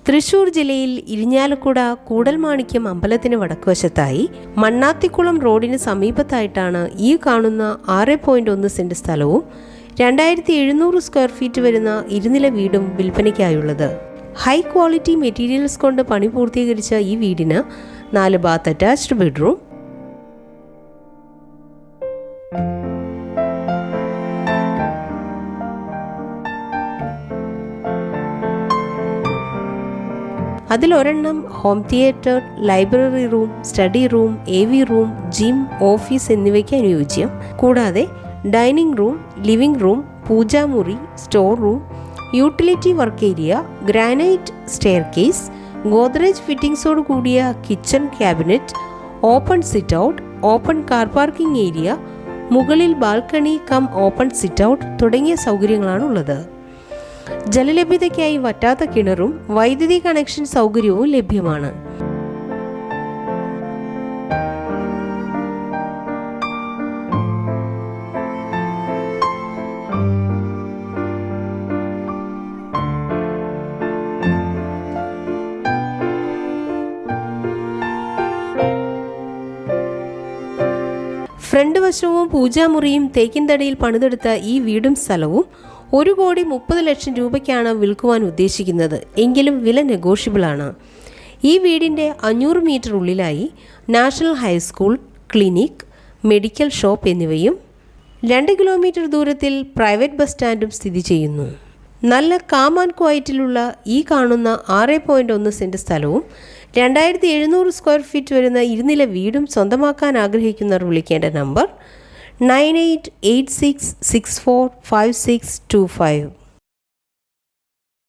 തൃശൂർ ജില്ലയിൽ ഇരിഞ്ഞാലക്കുട കൂടൽമാണിക്യം അമ്പലത്തിന് വടക്കുവശത്തായി മണ്ണാത്തിക്കുളം റോഡിന് സമീപത്തായിട്ടാണ് ഈ കാണുന്ന 6.1 സെന്റ് സ്ഥലവും 2700 സ്ക്വയർ ഫീറ്റ് വരുന്ന ഇരുനില വീടും വിൽപ്പനയ്ക്കായുള്ളത്. ഹൈ ക്വാളിറ്റി മെറ്റീരിയൽസ് കൊണ്ട് പണി പൂർത്തീകരിച്ച ഈ വീടിന് 4 ബാത്ത് അറ്റാച്ച്ഡ് ബെഡ്റൂം, അതിലൊരെണ്ണം home theatre, library room, study room, AV room, gym, office എന്നിവയ്ക്ക് അനുയോജ്യം. കൂടാതെ ഡൈനിങ് റൂം, ലിവിംഗ് റൂം, പൂജാമുറി, store room, utility work area, granite staircase, Godrej ഫിറ്റിംഗ്സോട് കൂടിയ kitchen cabinet, open sit out, open car parking area, മുകളിൽ balcony cum open sit out തുടങ്ങിയ സൗകര്യങ്ങളാണുള്ളത്. ജലലഭ്യതയ്ക്കായി വറ്റാത്ത കിണറും വൈദ്യുതി കണക്ഷൻ സൗകര്യവും ലഭ്യമാണ്. ഫ്രണ്ട് വശവും പൂജാമുറിയും തേക്കിൻ തടിയിൽ പണിതെടുത്ത ഈ വീടും സ്ഥലവും 1,30,00,000 രൂപയ്ക്കാണ് വിൽക്കുവാൻ ഉദ്ദേശിക്കുന്നത്. എങ്കിലും വില നെഗോഷ്യബിളാണ്. ഈ വീടിൻ്റെ 500 മീറ്റർ ഉള്ളിലായി national high school, clinic, medical shop എന്നിവയും 2 കിലോമീറ്റർ ദൂരത്തിൽ പ്രൈവറ്റ് ബസ് സ്റ്റാൻഡും സ്ഥിതി ചെയ്യുന്നു. നല്ല കാം ആൻഡ് ക്വയറ്റിലുള്ള ഈ കാണുന്ന 6.1 സെന്റ് സ്ഥലവും 2700 സ്ക്വയർ ഫീറ്റ് വരുന്ന ഇരുനില വീടും സ്വന്തമാക്കാൻ ആഗ്രഹിക്കുന്നവർ വിളിക്കേണ്ട നമ്പർ 9886645625.